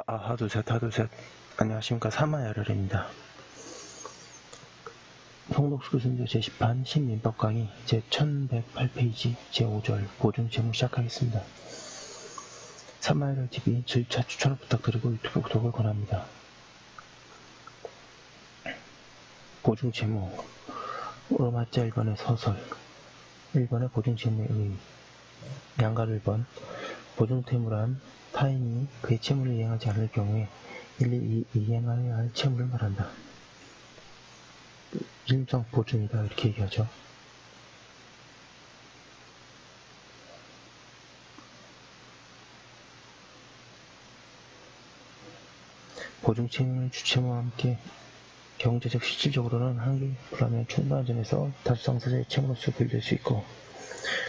하두셋. 안녕하십니까. 사마야르입니다. 송덕수 교수님 제10판 신민법 강의 제1108페이지 제5절 보증 제목 시작하겠습니다. 사마야르 TV 절차 추천을 부탁드리고 유튜브 구독을 권합니다. 보증 제목 오로마자 1번의 서설 1번의 보증 제목의 의미 양가로 1번 보증태무란 타인이 그의 채무를 이행하지 않을 경우에 일일이 이행하여야 할 채무를 말한다. 일정 보증이다 이렇게 얘기하죠. 보증채무는 주채무와 함께 경제적 실질적으로는 한계 불안의 충분한 점에서 다수상사자의 채무로서 분류될 수 있고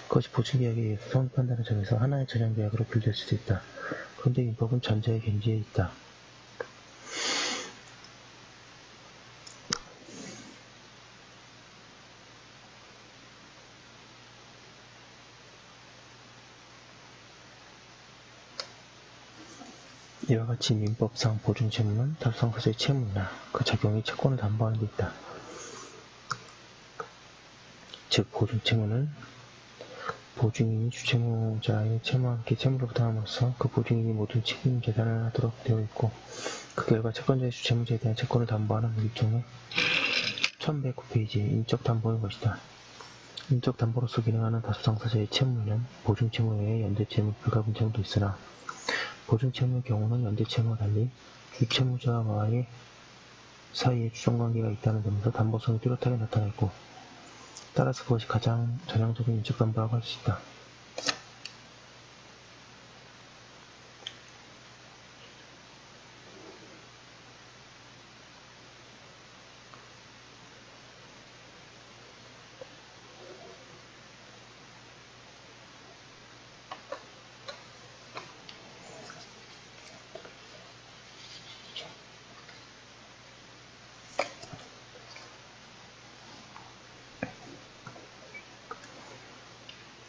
그것이 보증계약에 의해서 성립한다는 점에서 하나의 전형계약으로 분류될 수도 있다. 그런데 이 법은 전자의 견지에 있다. 이와 같이 민법상 보증채무는 다수상사자의 채무나 그 작용이 채권을 담보하는 데 있다. 즉 보증채무는 보증인이 주채무자의 채무와 함께 채무를 부담함으로써 그 보증인이 모든 책임 재산을 하도록 되어 있고 그 결과 채권자의 주채무자에 대한 채권을 담보하는 일종의 1109페이지 인적 담보인 것이다. 인적 담보로서 기능하는 다수상사자의 채무에는 보증채무 외에 연대채무, 불가분채무도 있으나 보증채무의 경우는 연대채무와 달리 주채무자와의 사이에 주종관계가 있다는 점에서 담보성이 뚜렷하게 나타나 있고 따라서 그것이 가장 전형적인 인적 담보라고 할 수 있다.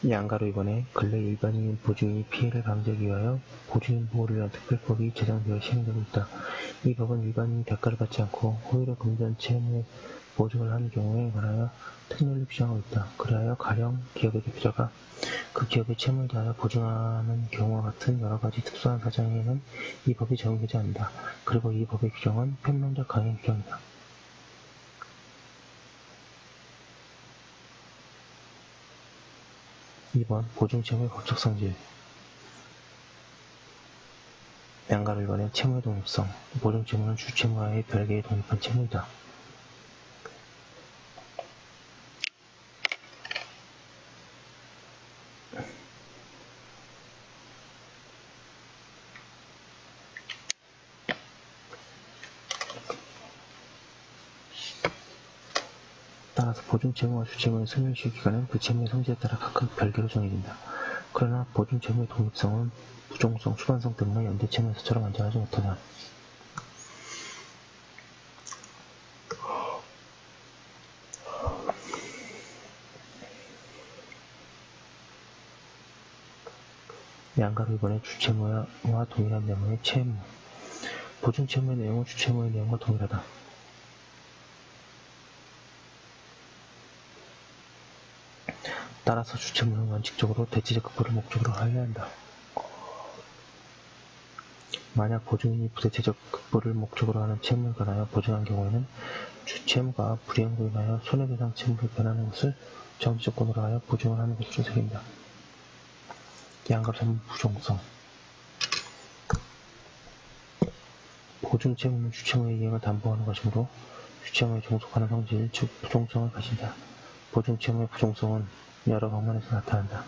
양가로 이번에 근래 일반인 보증인이 피해를 방지하기 위하여 보증인 보호를 위한 특별법이 제정되어 시행되고 있다. 이 법은 일반인이 대가를 받지 않고 호의로 금전 채무 보증을 하는 경우에 관하여 특례를 규정하고 있다. 그리하여 가령 기업의 대표자가 그 기업의 채무에 대하여 보증하는 경우와 같은 여러 가지 특수한 사정에는 이 법이 적용되지 않는다. 그리고 이 법의 규정은 편명적 강행 규정이다. 2번 보증채무의 법적 성질 양가로 1번의 채무의 독립성 보증채무는 주채무와의 별개의 독립한 채무이다. 따라서 보증채무와 주채무의 소멸시효 기간은 그 채무의 성질에 따라 각각 별개로 정해진다. 그러나 보증채무의 독립성은 부종성, 수반성 때문에 연대채무에서처럼 안전하지 못하다. 양가로 이번에 주채무와 동일한 내용의 채무 보증채무의 내용은 주채무의 내용과 동일하다. 따라서 주채무는 원칙적으로 대체적 극복을 목적으로 하여야 한다. 만약 보증인이 부대체적 극복을 목적으로 하는 채무에 관하여 보증한 경우에는 주채무가 불이행으로 인하여 손해배상 채무로 변하는 것을 정지조건으로 하여 보증을 하는 것으로 새긴다. 양가로 3번 부종성 보증채무는 주채무의 이행을 담보하는 것이므로 주채무에 종속하는 성질, 즉 부종성을 가진다. 보증채무의 부종성은 여러 방면에서 나타난다.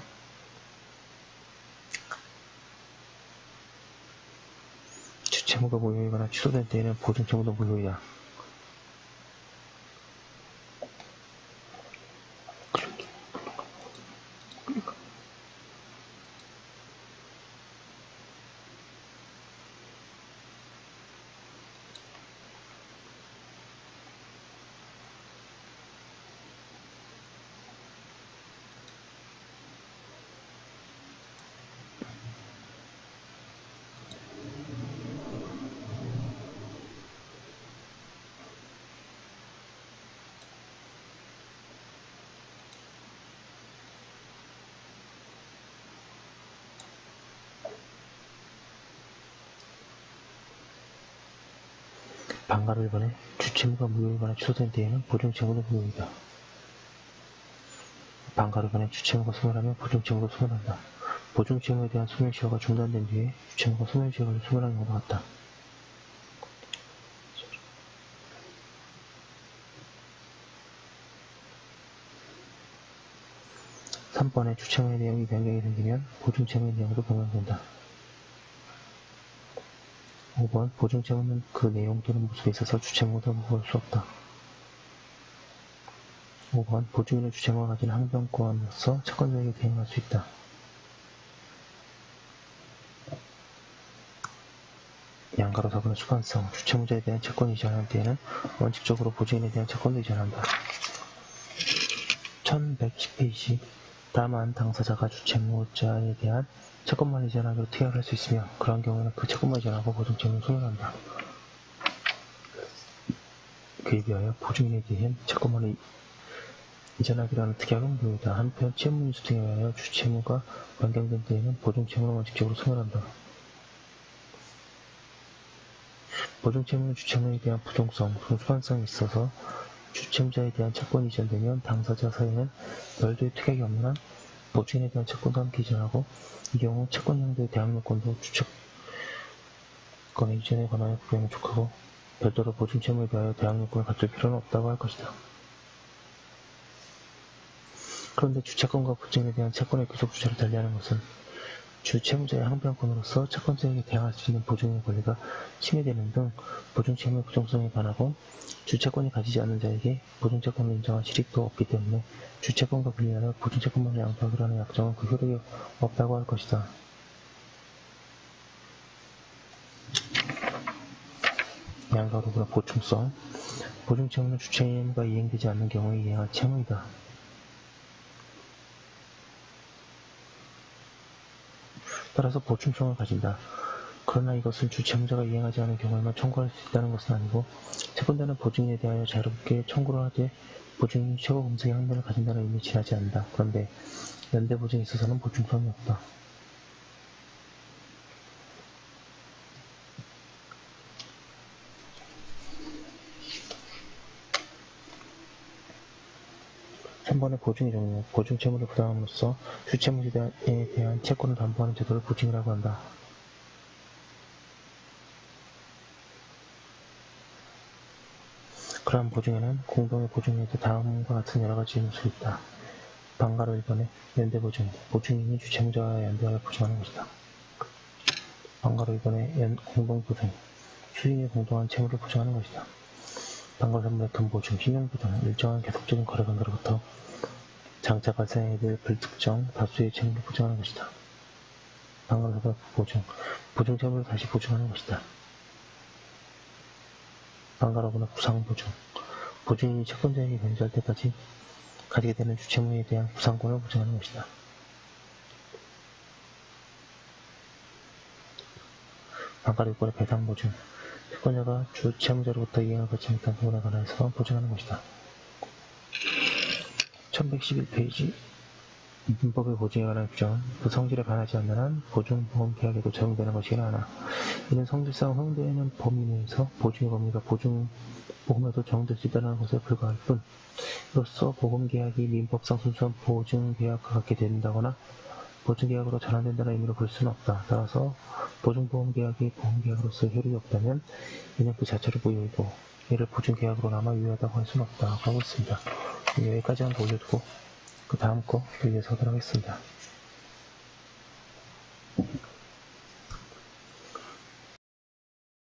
주채무가 무효이거나 취소된 때에는 보증채무도 무효이다. 반가로 일반에 주채무가 무효일반에 취소된 때에는 보증채무는 무효이다. 반가로 일반에 주채무가 소멸하면 보증채무도 소멸한다. 보증채무에 대한 소멸시효가 중단된 뒤에 주채무가 소멸시효를 소멸하는 경우가 같다. 3번에 주채무의 내용이 변경이 생기면 보증채무의 내용도 변경된다. 5번 보증채무는 그 내용 또는 모습에 있어서 주채무보다 무거울 수 없다. 5번 보증인은 주채무가 가진 항변권으로서 채권자에게 대응할 수 있다. 양가로 4번의 수관성 주채무자에 대한 채권이 이전할 때에는 원칙적으로 보증인에 대한 채권도 이전한다. 1110페이지 다만 당사자가 주채무자에 대한 채권만 이전하기로 특약을 할 수 있으며 그러한 경우에는 그 채권만 이전하고 보증채무를 소멸한다. 그에 비하여 보증인에 대한 채권만 이전하기로 하는 특약은 무효이다. 한편 채무인수 등에 의하여 주채무가 변경된 때에는 보증채무는 원칙적으로 소멸한다. 보증채무는 주채무에 대한 부동성, 수관성이 있어서 주채무자에 대한 채권이 이전되면 당사자 사이에는 별도의 특약이 없는 한 보증인에 대한 채권도 함께 이전하고 이 경우 채권량도의 대항력권도 주채권의 이전에 관하여 구별하면 족하고 별도로 보증채무에 대하여 대항력권을 갖출 필요는 없다고 할 것이다. 그런데 주채권과 보증인에 대한 채권의 귀속주체를 달리하는 것은 주채무자의 항변권으로서 채권자에게 대항할 수 있는 보증의 권리가 침해되는 등 보증채무의 부정성에 반하고 주채권이 가지지 않는 자에게 보증채권을 인정한 실익도 없기 때문에 주채권과 분리하여 보증채권만을 양도하기로 하는 약정은 그 효력이 없다고 할 것이다. 양가로구나 보충성 보증채무는 주채무가 이행되지 않는 경우에 이행할 채무이다. 따라서 보충성을 가진다. 그러나 이것은 주채무자가 이행하지 않은 경우에만 청구할 수 있다는 것은 아니고 채권자는 보증인에 대하여 자유롭게 청구를 하되 보증인이 최고 검색의 항변을 가진다는 의미에 지나지 않는다. 그런데 연대보증에 있어서는 보충성이 없다. 한번의 보증의 종류, 보증채무를 부담함으로써 주채무자에 대한 채권을 담보하는 제도를 보증이라고 한다. 그러한 보증에는 공동의 보증에도 다음과 같은 여러가지 요소가 있다. 반가로 1번에 연대보증, 보증인이 주채무자와 연대하여 보증하는 것이다. 반가로 2번에 공동보증, 수인이 공동한 채무를 보증하는 것이다. 반가로 3번에 금보증, 신용보증, 일정한 계속적인 거래 관계로부터 장차 발생해야 될 불특정 다수의 채무를 보증하는 것이다. 반가로 4번 보증, 보증채무를 다시 보증하는 것이다. 반가로구나 구상보증, 보증인이 채권자에게 변제할 때까지 가지게 되는 주채무에 대한 구상권을 보증하는 것이다. 반가로 6번의 배상보증, 채권자가 주채무자로부터 이행을 받지 못한 부분에 관해서 보증하는 것이다. 1111페이지 민법의 보증에 관한 규정은 그 성질에 반하지 않는 한 보증보험계약에도 적용되는 것이나 하나 이는 성질상 허용되는 범위 내에서 보증의 범위가 보증보험에도 적용될 수 있다는 것에 불과할 뿐 이로써 보험계약이 민법상 순수한 보증계약과 같게 된다거나 보증계약으로 전환된다는 의미로 볼 수는 없다. 따라서 보증보험계약이 보험계약으로서의 효력이 없다면 이는 그 자체로 무효이고 이를 보증계약으로 남아 유효하다고 할 수는 없다고 하고 있습니다. 여기까지 한번 올려두고 그 다음 거 이어서 하도록 하겠습니다.